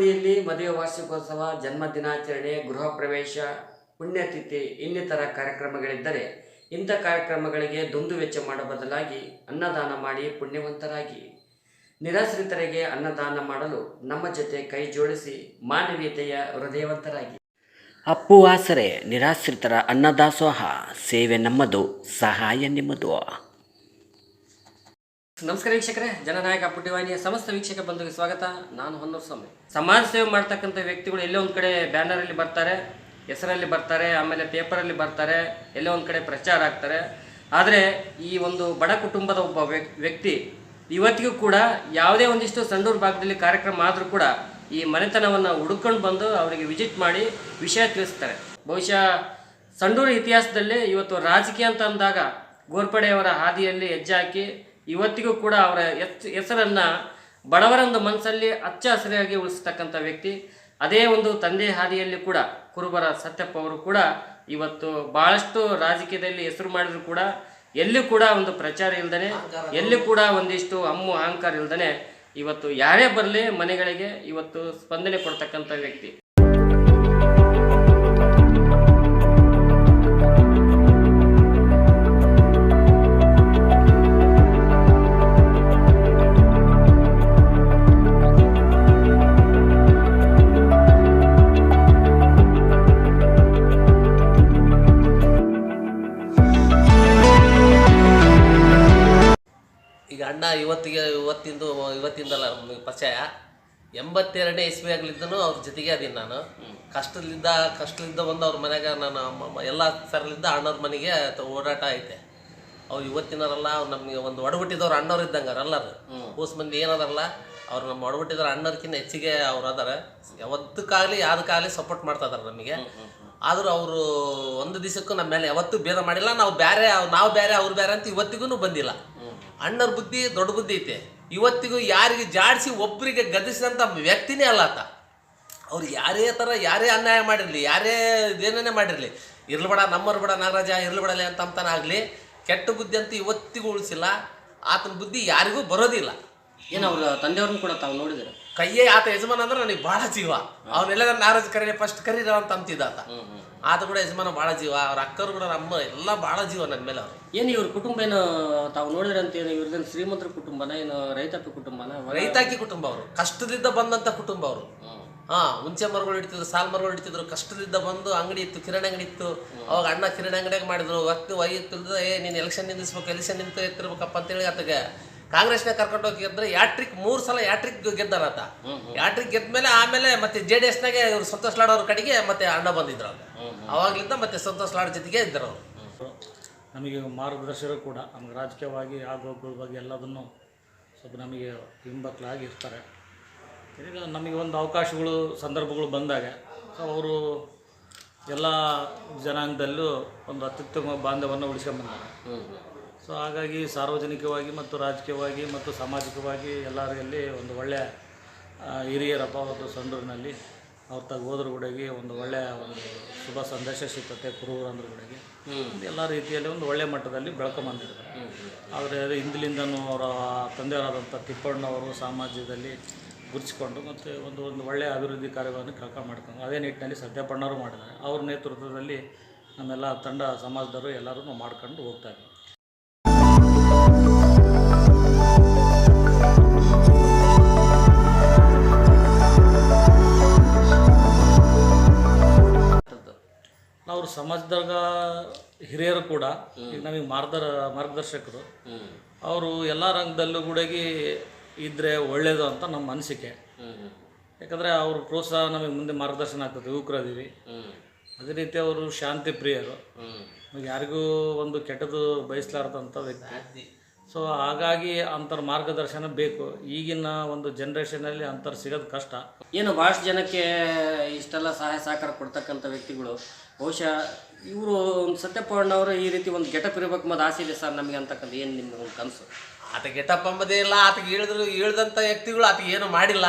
ಮನೆಯಲ್ಲಿ ಮದುವೆ ವಾರ್ಷಿಕೋತ್ಸವ, ಜನ್ಮ ದಿನಾಚರಣೆ, ಗೃಹ ಪ್ರವೇಶ, ಪುಣ್ಯತಿಥಿ ಇನ್ನಿತರ ಕಾರ್ಯಕ್ರಮಗಳಿದ್ದರೆ ಇಂಥ ಕಾರ್ಯಕ್ರಮಗಳಿಗೆ ದುಂದು ವೆಚ್ಚ ಮಾಡೋ ಬದಲಾಗಿ ಅನ್ನದಾನ ಮಾಡಿ ಪುಣ್ಯವಂತರಾಗಿ. ನಿರಾಶ್ರಿತರಿಗೆ ಅನ್ನದಾನ ಮಾಡಲು ನಮ್ಮ ಜೊತೆ ಕೈ ಜೋಡಿಸಿ ಮಾನವೀಯತೆಯ ಹೃದಯವಂತರಾಗಿ. ಅಪ್ಪು ಆಸರೆ ನಿರಾಶ್ರಿತರ ಅನ್ನದಾಸೋಹ, ಸೇವೆ ನಮ್ಮದು, ಸಹಾಯ ನಿಮ್ಮದು. ನಮಸ್ಕಾರ ವೀಕ್ಷಕರೇ, ಜನನಾಯಕ ಪುಟ್ಟಿವಾಹಿನಿಯ ಸಮಸ್ತ ವೀಕ್ಷಕ ಬಂಧುಗೆ ಸ್ವಾಗತ. ನಾನು ಹೊನ್ನೂರು ಸ್ವಾಮಿ. ಸಮಾಜ ಸೇವೆ ಮಾಡ್ತಕ್ಕಂಥ ವ್ಯಕ್ತಿಗಳು ಎಲ್ಲೋ ಒಂದು ಕಡೆ ಬ್ಯಾನರಲ್ಲಿ ಬರ್ತಾರೆ, ಹೆಸರಲ್ಲಿ ಬರ್ತಾರೆ, ಆಮೇಲೆ ಪೇಪರಲ್ಲಿ ಬರ್ತಾರೆ, ಎಲ್ಲೋ ಒಂದು ಕಡೆ ಪ್ರಚಾರ ಆಗ್ತಾರೆ. ಆದರೆ ಈ ಒಂದು ಬಡ ಕುಟುಂಬದ ಒಬ್ಬ ವ್ಯಕ್ತಿ ಇವತ್ತಿಗೂ ಕೂಡ ಯಾವುದೇ ಒಂದಿಷ್ಟು ಸಂಡೂರು ಭಾಗದಲ್ಲಿ ಕಾರ್ಯಕ್ರಮ ಆದರೂ ಕೂಡ ಈ ಮನೆತನವನ್ನು ಹುಡುಕೊಂಡು ಬಂದು ಅವರಿಗೆ ವಿಸಿಟ್ ಮಾಡಿ ವಿಷಯ ತಿಳಿಸ್ತಾರೆ. ಬಹುಶಃ ಸಂಡೂರು ಇತಿಹಾಸದಲ್ಲಿ ಇವತ್ತು ರಾಜಕೀಯ ಅಂತ ಅಂದಾಗ ಗೋರ್ಪಡೆಯವರ ಹಾದಿಯಲ್ಲಿ ಹೆಜ್ಜೆ ಹಾಕಿ ಇವತ್ತಿಗೂ ಕೂಡ ಅವರ ಹೆಸರನ್ನು ಬಡವರೊಂದು ಮನಸ್ಸಲ್ಲಿ ಹಚ್ಚ ಹಸಿರಾಗಿ ಉಳಿಸ್ತಕ್ಕಂಥ ವ್ಯಕ್ತಿ. ಅದೇ ಒಂದು ತಂದೆ ಹಾದಿಯಲ್ಲಿ ಕೂಡ ಕುರುಬರ ಸತ್ಯಪ್ಪ ಅವರು ಕೂಡ ಇವತ್ತು ಭಾಳಷ್ಟು ರಾಜಕೀಯದಲ್ಲಿ ಹೆಸರು ಮಾಡಿದ್ರು ಕೂಡ ಎಲ್ಲಿ ಕೂಡ ಒಂದು ಪ್ರಚಾರ ಇಲ್ದೇ, ಎಲ್ಲಿ ಕೂಡ ಒಂದಿಷ್ಟು ಅಹಂಕಾರ ಇಲ್ದೇ ಇವತ್ತು ಯಾರೇ ಬರಲಿ ಮನೆಗಳಿಗೆ ಇವತ್ತು ಸ್ಪಂದನೆ ಕೊಡ್ತಕ್ಕಂಥ ವ್ಯಕ್ತಿ. ಈಗ ಅಣ್ಣ ಇವತ್ತಿಂದಲ್ಲ ನಮಗೆ ಪರಿಚಯ. 82ನೇ ಇಸ್ವಿ ಆಗ್ಲಿದ್ದನು ಅವ್ರ ಜೊತೆಗೆ ಅದೀನಿ ನಾನು. ಕಷ್ಟದಿಂದ ಬಂದು ಅವ್ರ ಮನೆಗೆ ನಾನು ಎಲ್ಲ ಸರಲಿಂದ ಅಣ್ಣವ್ರ ಮನೆಗೆ ಓಡಾಟ ಐತೆ. ಅವ್ರು ಇವತ್ತಿನವರಲ್ಲ, ಅವ್ರು ನಮಗೆ ಒಂದು ಒಡಗುಟ್ಟಿದವ್ರು ಅಣ್ಣವ್ರು ಇದ್ದಂಗಾರ ಎಲ್ಲರೂ ಕೂಸ್ ಮಂದಿ ಏನದಾರಲ್ಲ, ಅವ್ರು ನಮ್ಮ ಒಡಗುಟ್ಟಿದವ್ರು ಅಣ್ಣವ್ರಕ್ಕಿಂತ ಹೆಚ್ಚಿಗೆ ಅವ್ರು ಅದಾರೆ. ಯಾವತ್ತಕ್ಕಾಗಲಿ ಯಾವುದಕ್ಕಾಗಲಿ ಸಪೋರ್ಟ್ ಮಾಡ್ತಾ ಇದಾರೆ ನಮಗೆ. ಆದರೂ ಅವರು ಒಂದು ದಿವಸಕ್ಕೂ ನಮ್ಮ ಮೇಲೆ ಯಾವತ್ತೂ ಭೇದ ಮಾಡಿಲ್ಲ. ನಾವು ಬೇರೆ ಅವ್ರು ಬೇರೆ ಅಂತ ಇವತ್ತಿಗೂ ಬಂದಿಲ್ಲ. ಅಣ್ಣವ್ರ ಬುದ್ಧಿ ದೊಡ್ಡ ಬುದ್ಧಿ ಐತೆ. ಇವತ್ತಿಗೂ ಯಾರಿಗೆ ಜಾಡಿಸಿ ಒಬ್ಬರಿಗೆ ಗದಿಸಿದಂಥ ವ್ಯಕ್ತಿನೇ ಅಲ್ಲ ಆತ. ಅವ್ರು ಯಾರೇ ಅನ್ಯಾಯ ಮಾಡಿರಲಿ, ಯಾರೇ ಇದೇನೇ ಮಾಡಿರಲಿ, ಇರ್ಲಿಬೇಡ ನಮ್ಮವ್ರು ಬೇಡ ನಾಗರಾಜ ಇರ್ಲಿಬಿಡಲಿ ಅಂತಾನೆ ಆಗಲಿ, ಕೆಟ್ಟ ಬುದ್ಧಿ ಅಂತೂ ಇವತ್ತಿಗೂ ಉಳಿಸಿಲ್ಲ. ಆತನ ಬುದ್ಧಿ ಯಾರಿಗೂ ಬರೋದಿಲ್ಲ. ಏನು ಅವ್ರ ತಂದೆಯವ್ರನ್ನ ಕೂಡ ತಾವು ನೋಡಿದ್ರೆ ಕೈಯೇ ಆತ ಯಜಮಾನ ಅಂದ್ರೆ ನನಗೆ ಭಾಳ ಜೀವ. ಅವನ್ನೆಲ್ಲ ನಾಗರಾಜ್ ಕರೀರಿ ಫಸ್ಟ್ ಕರೀರ ಅಂತ ಅಂತಿದ್ದ ಆತ ಕೂಡ ಯಜಮಾನ ಭಾಳ ಜೀವ. ಅವ್ರ ಅಕ್ಕರು ಕೂಡ ನಮ್ಮ ಎಲ್ಲ ಭಾಳ ಜೀವ ನನ್ನ ಮೇಲೆ. ಅವರು ಏನು ಇವ್ರ ಕುಟುಂಬ ಏನು ತಾವು ನೋಡಿದ್ರೆ ಅಂತ ಏನು ಇವ್ರದ್ದೇನು ಶ್ರೀಮಂತರ ಕುಟುಂಬನ, ಏನು ರೈತಾಪಿ ಕುಟುಂಬನ? ರೈತಾಕಿ ಕುಟುಂಬ. ಅವರು ಕಷ್ಟದಿಂದ ಬಂದಂಥ ಕುಟುಂಬ. ಅವರು ಹುಂಚೆ ಮರಗಳು ಹಿಡಿತಿದ್ರು, ಸಾಲ್ ಮರಗಳು ಹಿಡಿತಿದ್ರು. ಕಷ್ಟದಿಂದ ಬಂದು ಅಂಗಡಿ ಇತ್ತು, ಕಿರಾಣಿ ಅಂಗಡಿ ಇತ್ತು. ಅವಾಗ ಅಣ್ಣ ಕಿರಾಣಿ ಅಂಗಡಿಯಾಗ ಮಾಡಿದ್ರು. ವೈತಿಲ್ದ ನೀನು ಎಲೆಕ್ಷನ್ ನಿಂದಿಸ್ಬೇಕು, ಎಲೆಕ್ಷನ್ ಎತ್ತಿರ್ಬೇಕಪ್ಪ ಅಂತೇಳಿ ಆತಗೆ ಕಾಂಗ್ರೆಸ್ನಾಗ ಕರ್ಕೊಂಡು ಹೋಗಿ ಗೆದ್ರೆ 3 ಸಲ ಯಾಟ್ರಿಕ್ ಗೆದ್ದಾರ ಆತ. ಯಾಟ್ರಿಕ್ ಗೆದ್ಮೇಲೆ ಆಮೇಲೆ ಮತ್ತೆ JDSನಾಗೆ ಇವರು ಸಂತೋಷ್ ಲಾಡ್ ಅವ್ರ ಕಡೆಗೆ ಮತ್ತೆ ಅಣ್ಣ ಬಂದಿದ್ರು. ಅವಾಗ್ಲಿಂದ ಮತ್ತೆ ಸಂತೋಷ್ ಲಾಡ್ ಜೊತೆಗೆ ಇದ್ದರು ಅವರು. ನಮಗೆ ಮಾರ್ಗದರ್ಶಕರು ಕೂಡ ನಮಗೆ ರಾಜಕೀಯವಾಗಿ ಆಗೋಗಳ ಬಗ್ಗೆ ಎಲ್ಲದನ್ನು ಸ್ವಲ್ಪ ನಮಗೆ ಹಿಂಬಕ್ಕಲಾಗಿ ಇರ್ತಾರೆ. ಈಗ ನಮಗೆ ಒಂದು ಅವಕಾಶಗಳು ಸಂದರ್ಭಗಳು ಬಂದಾಗ ಅವರು ಎಲ್ಲ ಜನಾಂಗದಲ್ಲೂ ಒಂದು ಅತ್ಯುತ್ತಮ ಬಾಂಧವ್ಯವನ್ನು ಉಳಿಸ್ಕೊಂಡ್ಬಂದಾರೆ. ಸೊ ಹಾಗಾಗಿ ಸಾರ್ವಜನಿಕವಾಗಿ ಮತ್ತು ರಾಜಕೀಯವಾಗಿ ಮತ್ತು ಸಾಮಾಜಿಕವಾಗಿ ಎಲ್ಲರಲ್ಲಿ ಒಂದು ಒಳ್ಳೆಯ ಹಿರಿಯರಪ್ಪ ಒಂದು ಸಂಡೂರಿನಲ್ಲಿ ಅವ್ರ ಹೋದ್ರ ಗುಡಿಗೆ ಒಂದು ಒಳ್ಳೆಯ ಒಂದು ಶುಭ ಸಂದೇಶ ಸಿಗ್ತತೆ. ಕುರುಬರಂದ್ರ ಗುಡಿಗೆ ಎಲ್ಲ ರೀತಿಯಲ್ಲಿ ಒಂದು ಒಳ್ಳೆಯ ಮಟ್ಟದಲ್ಲಿ ಬೆಳ್ಕೊಂಬಂದಿರ್ತಾರೆ. ಆದರೆ ಹಿಂದಿಲಿಂದನೂ ಅವರ ತಂದೆಯವರಾದಂಥ ತಿಪ್ಪಣ್ಣವರು ಸಮಾಜದಲ್ಲಿ ಗುರುತಿಸ್ಕೊಂಡು ಮತ್ತು ಒಂದು ಒಳ್ಳೆಯ ಅಭಿವೃದ್ಧಿ ಕಾರ್ಯಗಳನ್ನು ಕಳ್ಕೊಂಡು ಮಾಡ್ಕೊಂಡು ಅದೇ ನಿಟ್ಟಿನಲ್ಲಿ ಸತ್ಯಪ್ಪಣ್ಣವರು ಮಾಡಿದ್ದಾರೆ. ಅವ್ರ ನೇತೃತ್ವದಲ್ಲಿ ನಮ್ಮೆಲ್ಲ ತಂಡ ಸಮಾಜದವರು ಎಲ್ಲರೂ ಮಾಡ್ಕೊಂಡು ಹೋಗ್ತಾಯಿದ್ವಿ. ಅವ್ರ ಸಮಾಜದಾಗ ಹಿರಿಯರು ಕೂಡ ಈಗ ನಮಗೆ ಮಾರ್ಗದರ್ಶಕರು. ಅವರು ಎಲ್ಲ ರಂಗದಲ್ಲೂ ಕೂಡ ಇದ್ದರೆ ಒಳ್ಳೆಯದು ಅಂತ ನಮ್ಮ ಅನಿಸಿಕೆ. ಯಾಕಂದರೆ ಅವ್ರ ಪ್ರೋತ್ಸಾಹ ನಮಗೆ ಮುಂದೆ ಮಾರ್ಗದರ್ಶನ ಆಗ್ತದೆ. ಯುವಕರದೀವಿ, ಅದೇ ರೀತಿ ಅವರು ಶಾಂತಿ ಪ್ರಿಯರು, ಯಾರಿಗೂ ಒಂದು ಕೆಟ್ಟದ್ದು ಬಯಸಲಾರದಂಥ ವ್ಯಕ್ತಿ. ಸೊ ಹಾಗಾಗಿ ಅಂಥರ ಮಾರ್ಗದರ್ಶನ ಬೇಕು. ಈಗಿನ ಒಂದು ಜನ್ರೇಷನಲ್ಲಿ ಅಂಥವ್ರು ಸಿಗೋದು ಕಷ್ಟ. ಏನು ಭಾಳಷ್ಟು ಜನಕ್ಕೆ ಇಷ್ಟೆಲ್ಲ ಸಹಾಯ ಸಹಕಾರ ಕೊಡ್ತಕ್ಕಂಥ ವ್ಯಕ್ತಿಗಳು. ಬಹುಶಃ ಇವರು ಒಂದು ಸತ್ಯಪ್ಪಣ್ಣವರು ಈ ರೀತಿ ಒಂದು ಗೆಟಪ್ ಇರಬೇಕು ಮತ್ತು ಆಸೆ ಇದೆ ಸರ್ ನಮಗೆ ಅಂತಕ್ಕಂಥ ಏನು ನಿಮ್ಮ ಒಂದು ಕನಸು? ಆತ ಗೆಟಪ್ ಅಂಬದೇ ಇಲ್ಲ. ಆತಗೆ ಹೇಳ್ದಂಥ ವ್ಯಕ್ತಿಗಳು ಆತಗೆ ಏನು ಮಾಡಿಲ್ಲ,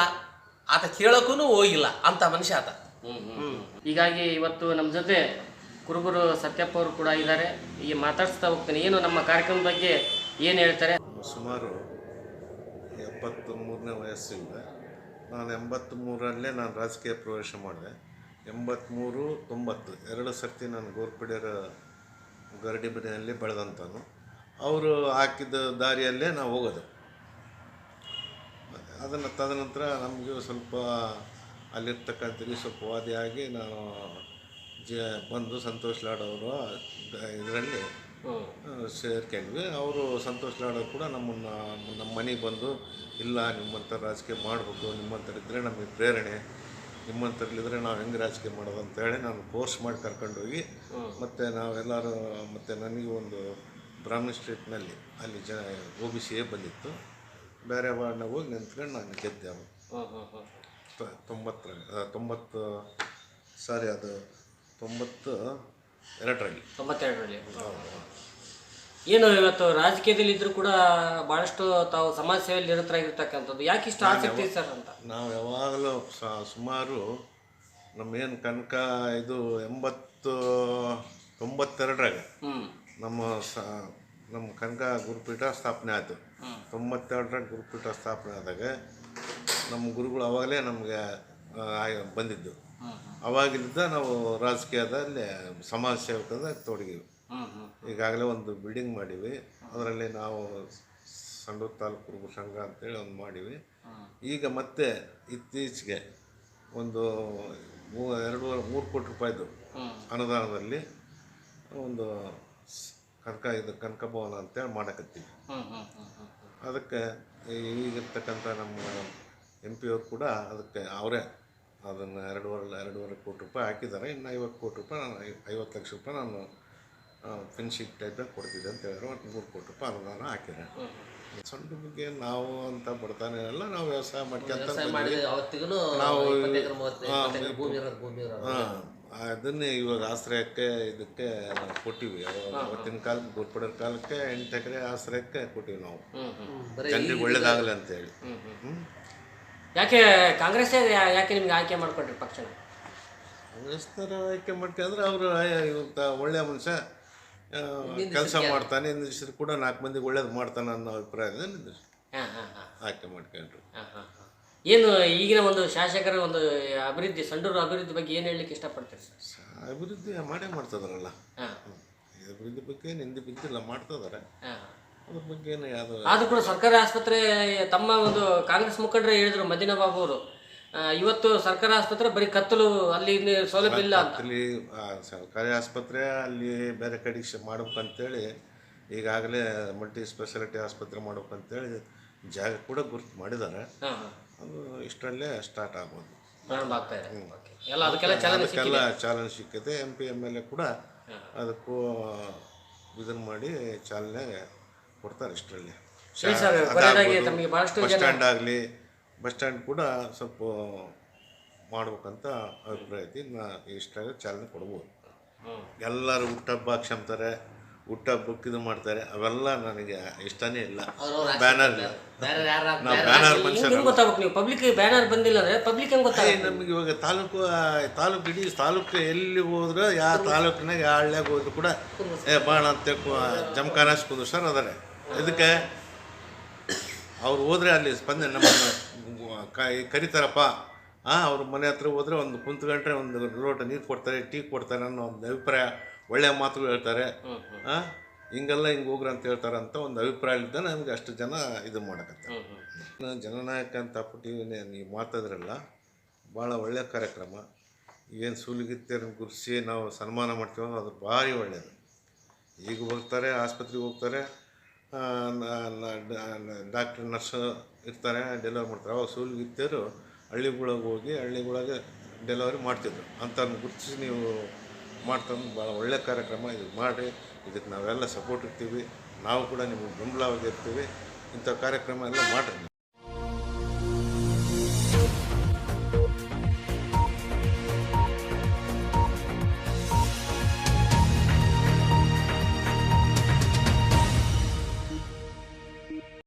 ಆತ ಕೇಳೋಕ್ಕೂ ಹೋಗಿಲ್ಲ ಅಂಥ ಮನುಷ್ಯ ಆತ. ಹೀಗಾಗಿ ಇವತ್ತು ನಮ್ಮ ಜೊತೆ ಕುರುಬರು ಸತ್ಯಪ್ಪ ಅವರು ಕೂಡ ಇದ್ದಾರೆ. ಈಗ ಮಾತಾಡಿಸ್ತಾ ಹೋಗ್ತೀನಿ. ಏನು ನಮ್ಮ ಕಾರ್ಯಕ್ರಮದ ಬಗ್ಗೆ ಏನು ಹೇಳ್ತಾರೆ? ಸುಮಾರು 73ನೇ ವಯಸ್ಸಿಂದ ನಾನು 83ರಲ್ಲೇ ನಾನು ರಾಜಕೀಯ ಪ್ರವೇಶ ಮಾಡಿದೆ. 83, 90 ಎರಡು ಸರ್ತಿ ನಾನು ಗೋರ್ಪಡೆಯರ ಗರಡಿ ಮನೆಯಲ್ಲಿ ಬೆಳೆದಂಥನು. ಅವರು ಹಾಕಿದ ದಾರಿಯಲ್ಲೇ ನಾವು ಹೋಗೋದು. ಅದನ್ನು ತದನಂತರ ನಮಗೆ ಸ್ವಲ್ಪ ಅಲ್ಲಿರ್ತಕ್ಕಂಥದ್ದು ಸ್ವಲ್ಪ ವಾದಿಯಾಗಿ ನಾನು ಬಂದು ಸಂತೋಷ್ ಲಾಡ್ ಅವರು ಇದರಲ್ಲಿ ಸೇರ್ಕೊಂಡ್ವಿ. ಅವರು ಸಂತೋಷ್ ಲಾಡ್ ಅವರು ಕೂಡ ನಮ್ಮ ಮನೆಗೆ ಬಂದು, ಇಲ್ಲ ನಿಮ್ಮಂಥ ರಾಜಕೀಯ ಮಾಡಬೇಕು, ನಿಮ್ಮಂಥರಿದ್ದರೆ ನಮಗೆ ಪ್ರೇರಣೆ, ನಿಮ್ಮಂಥರಲ್ಲಿದ್ದರೆ ನಾವು ಹೆಂಗೆ ರಾಜಕೀಯ ಮಾಡೋದು ಅಂತೇಳಿ ನಾನು ಫೋರ್ಸ್ ಮಾಡಿ ಕರ್ಕೊಂಡೋಗಿ, ಮತ್ತು ನಾವೆಲ್ಲರೂ, ಮತ್ತು ನನಗೆ ಒಂದು ಬ್ರಾಹ್ಮಣ ಸ್ಟ್ರೀಟ್ನಲ್ಲಿ ಅಲ್ಲಿ OBC ಬಂದಿತ್ತು, ಬೇರೆ ವಾರ್ಡ್ನಾಗ ಹೋಗಿ ನಿಂತ್ಕೊಂಡು ನಾನು ಗೆದ್ದೆ. 92ರಲ್ಲಿ. ಏನು ಇವತ್ತು ರಾಜಕೀಯದಲ್ಲಿ ಇದ್ರೂ ಕೂಡ ಭಾಳಷ್ಟು ತಾವು ಸಮಾಜ ಸೇವೆಯಲ್ಲಿ ನಿರತರಾಗಿರ್ತಕ್ಕಂಥದ್ದು, ಯಾಕೆ ಇಷ್ಟು ಆಸಕ್ತಿ ಸರ್ ಅಂತ? ನಾವು ಯಾವಾಗಲೂ ಸುಮಾರು ನಮ್ಮೇನು ಕನಕ ಇದು 92ರಾಗ ನಮ್ಮ ಕನಕ ಗುರುಪೀಠ ಸ್ಥಾಪನೆ ಆಯಿತು. 92ರಾಗ ಗುರುಪೀಠ ಸ್ಥಾಪನೆ ಆದಾಗ ನಮ್ಮ ಗುರುಗಳು ಆವಾಗಲೇ ನಮಗೆ ಬಂದಿದ್ದು. ಅವಾಗಿಂದ ನಾವು ರಾಜಕೀಯದಲ್ಲಿ ಸಮಾಜ ಸೇವಕದ ತೊಡಗಿವಿ. ಈಗಾಗಲೇ ಒಂದು ಬಿಲ್ಡಿಂಗ್ ಮಾಡೀವಿ, ಅದರಲ್ಲಿ ನಾವು ಸಂಡೂರು ತಾಲೂಕು ಕುರುಬ ಸಂಘ ಅಂತೇಳಿ ಒಂದು ಮಾಡೀವಿ. ಈಗ ಮತ್ತೆ ಇತ್ತೀಚೆಗೆ ಒಂದು 3 ಕೋಟಿ ರೂಪಾಯಿದು ಅನುದಾನದಲ್ಲಿ ಒಂದು ಕನಕ ಭವನ ಅಂತೇಳಿ ಮಾಡಕತ್ತೀವಿ. ಅದಕ್ಕೆ ಈಗಿರ್ತಕ್ಕಂಥ ನಮ್ಮ MP ಅವರು ಕೂಡ ಅದಕ್ಕೆ ಅವರೇ ಅದನ್ನು 2.5 ಕೋಟಿ ರೂಪಾಯಿ ಹಾಕಿದ್ದಾರೆ. ಇನ್ನು 50 ಕೋಟಿ ರೂಪಾಯಿ, ನಾನು 50 ಲಕ್ಷ ರೂಪಾಯಿ ನಾನು ಫಿನ್ಶಿಪ್ ಟೈಪಾಗಿ ಕೊಡ್ತಿದ್ದೆ ಅಂತ ಹೇಳಿದ್ರು. ಮತ್ತು 3 ಕೋಟಿ ರೂಪಾಯಿ ಅನುದಾನ ಹಾಕಿದ್ದಾರೆ. ಸಣ್ಣ ಬಗ್ಗೆ ನಾವು ಅಂತ ಬರ್ತಾನೆ ಎಲ್ಲ ನಾವು ವ್ಯವಸಾಯ ಮಾಡ್ಕೊಂತ ನಾವು ಅದನ್ನೇ ಇವಾಗ ಆಶ್ರಯಕ್ಕೆ ಇದಕ್ಕೆ ಕೊಟ್ಟಿವಿ. ಅವತ್ತಿನ ಕಾಲಕ್ಕೆ ಗೋರ್ಪಡರ ಕಾಲಕ್ಕೆ 8 ಎಕರೆ ಆಶ್ರಯಕ್ಕೆ ಕೊಟ್ಟಿವಿ ನಾವು, ಜನರಿಗೆ ಒಳ್ಳೇದಾಗಲಿ ಅಂತೇಳಿ. ಯಾಕೆ ಕಾಂಗ್ರೆಸ್ ಯಾಕೆ ನಿಮ್ಗೆ ಆಯ್ಕೆ ಮಾಡ್ಕೊಂಡ್ರಿ ಪಕ್ಷನ? ಕಾಂಗ್ರೆಸ್ನವ್ರ ಆಯ್ಕೆ ಮಾಡ್ಕೊಂಡ್ರೆ ಅವರು ಇವತ್ತ ಒಳ್ಳೆಯ ಮನುಷ್ಯ, ಕೆಲಸ ಮಾಡ್ತಾನೆ, ನಿಂದಿಸಿದ್ರು ಕೂಡ 4 ಮಂದಿಗೆ ಒಳ್ಳೇದು ಮಾಡ್ತಾನೆ ಅನ್ನೋ ಅಭಿಪ್ರಾಯದಿಂದ ನಿಂದಿಸಿ ಆಯ್ಕೆ ಮಾಡ್ಕೊಂಡ್ರು. ಏನು ಈಗಿನ ಒಂದು ಶಾಸಕರ ಒಂದು ಅಭಿವೃದ್ಧಿ, ಸಂಡೂರು ಅಭಿವೃದ್ಧಿ ಬಗ್ಗೆ ಏನು ಹೇಳಲಿಕ್ಕೆ ಇಷ್ಟಪಡ್ತೀರಿ ಸರ್? ಅಭಿವೃದ್ಧಿ ಮಾಡೇ ಮಾಡ್ತಿದಾರಲ್ಲ, ಅಭಿವೃದ್ಧಿ ಬಗ್ಗೆ ನಿಂದಿ ಬಿದ್ದಿಲ್ಲ, ಮಾಡ್ತಿದ್ದಾರೆ. ಅದ್ರ ಬಗ್ಗೆ ಏನು ಯಾವುದು ಆದರೂ ಕೂಡ ಸರ್ಕಾರಿ ಆಸ್ಪತ್ರೆ, ತಮ್ಮ ಒಂದು ಕಾಂಗ್ರೆಸ್ ಮುಖಂಡರೇ ಹೇಳಿದ್ರು ಮದೀನಾ ಬಾಬು ಅವರು, ಇವತ್ತು ಸರ್ಕಾರಿ ಆಸ್ಪತ್ರೆ ಬರೀ ಕತ್ತಲು, ಅಲ್ಲಿ ಸೌಲಭ್ಯ ಇಲ್ಲ ಅಂತ. ಅಲ್ಲಿ ಸರ್ಕಾರಿ ಆಸ್ಪತ್ರೆ ಅಲ್ಲಿ ಬೇರೆ ಕಡೆಗೆ ಮಾಡ್ಬೇಕಂತೇಳಿ ಈಗಾಗಲೇ ಮಲ್ಟಿ ಸ್ಪೆಷಾಲಿಟಿ ಆಸ್ಪತ್ರೆ ಮಾಡ್ಬೇಕಂತೇಳಿ ಜಾಗ ಕೂಡ ಗುರುತು ಮಾಡಿದ್ದಾರೆ. ಅದು ಇಷ್ಟರಲ್ಲೇ ಸ್ಟಾರ್ಟ್ ಆಗ್ಬೋದು, ಅದಕ್ಕೆಲ್ಲ ಚಾಲನೆ ಸಿಕ್ಕಿದೆ. MP MLA ಕೂಡ ಅದಕ್ಕೂ ಇದನ್ನು ಮಾಡಿ ಚಾಲನೆ ಕೊಡ್ತಾರೆ ಇಷ್ಟರಲ್ಲಿ. ಬಸ್ ಸ್ಟ್ಯಾಂಡ್ ಕೂಡ ಸ್ವಲ್ಪ ಮಾಡ್ಬೇಕಂತ ಅಭಿಪ್ರಾಯ ಐತಿ. ಇಷ್ಟಾಗ ಚಾಲನೆ ಕೊಡ್ಬೋದು. ಎಲ್ಲರೂ ಹುಟ್ಟಹಬ್ಬ ಕ್ಷಮ್ತಾರೆ, ಹುಟ್ಟಹಬ್ಬಕ್ಕೆ ಇದು ಮಾಡ್ತಾರೆ, ಅವೆಲ್ಲ ನನಗೆ ಇಷ್ಟನೇ ಇಲ್ಲ. ಬ್ಯಾನರ್ ಮನುಷ್ಯ ಪಬ್ಲಿಕ್ ಬ್ಯಾನರ್ ಬಂದಿಲ್ಲ ಅಂದ್ರೆ ಪಬ್ಲಿಕ್ ನಮಗೆ ಇವಾಗ ತಾಲೂಕು ಇಡೀ ತಾಲೂಕು ಎಲ್ಲಿ ಹೋದ್ರೆ ಯಾವ ತಾಲೂಕಿನಾಗ ಯಾವ ಹಳ್ಳಿಯಾಗ ಹೋದ್ರು ಕೂಡ ಬಾಣ ಅಂತ ಜಮಖಾನಾಸ್ ಕುಂದ್ರಸ್ತಾರೆ ಅದಾರೆ. ಇದಕ್ಕೆ ಅವ್ರು ಹೋದ್ರೆ ಅಲ್ಲಿ ಸ್ಪಂದನೆ ನಮ್ಮನ್ನು ಕರಿತಾರಪ್ಪ, ಅವ್ರ ಮನೆ ಹತ್ರ ಹೋದ್ರೆ ಒಂದು ಕುಂತ್ಕೊಂಡ್ರೆ ಒಂದು ಲೋಟ ನೀರು ಕೊಡ್ತಾರೆ, ಟೀ ಕೊಡ್ತಾರೆ ಅನ್ನೋ ಒಂದು ಅಭಿಪ್ರಾಯ, ಒಳ್ಳೆಯ ಮಾತುಗಳು ಹೇಳ್ತಾರೆ. ಹಿಂಗೆಲ್ಲ ಹಿಂಗೆ ಹೋಗ್ರಿ ಅಂತ ಹೇಳ್ತಾರೆ ಅಂತ ಒಂದು ಅಭಿಪ್ರಾಯ ಇದ್ದ ನಮಗೆ ಅಷ್ಟು ಜನ ಇದು ಮಾಡಕತ್ತಾರೆ. ಜನನಾಯಕ ಅಂತ ಟಿವಿನೇ ನೀವು ಮಾತಾದ್ರಲ್ಲ, ಭಾಳ ಒಳ್ಳೆಯ ಕಾರ್ಯಕ್ರಮ. ಏನು ಸೂಲಿಗಿತ್ತೇರನ್ನು ಗುರುತಿಸಿ ನಾವು ಸನ್ಮಾನ ಮಾಡ್ತೀವೋ ಅದು ಭಾರಿ ಒಳ್ಳೆಯದು. ಈಗ ಹೋಗ್ತಾರೆ, ಆಸ್ಪತ್ರೆಗೆ ಹೋಗ್ತಾರೆ, ಡಾಕ್ಟ್ರ್ ನರ್ಸ್ ಇರ್ತಾರೆ, ಡೆಲಿವರಿ ಮಾಡ್ತಾರೆ. ಅವಾಗ ಸೂಲಿಗಿತ್ತೇರು ಹಳ್ಳಿಗಳಿಗೆ ಹೋಗಿ ಹಳ್ಳಿಗಳಿಗೆ ಡೆಲಿವರಿ ಮಾಡ್ತಿದ್ರು. ಅಂಥವ್ರನ್ನ ಗುರುತಿಸಿ ನೀವು ಮಾಡ್ತಂದು ಭಾಳ ಒಳ್ಳೆಯ ಕಾರ್ಯಕ್ರಮ. ಇದು ಮಾಡಿ, ಇದಕ್ಕೆ ನಾವೆಲ್ಲ ಸಪೋರ್ಟ್ ಇರ್ತೀವಿ, ನಾವು ಕೂಡ ನಿಮಗೆ ಬೆಂಬಲವಾಗಿರ್ತೀವಿ. ಇಂಥ ಕಾರ್ಯಕ್ರಮ ಎಲ್ಲ ಮಾಡಿರಿ.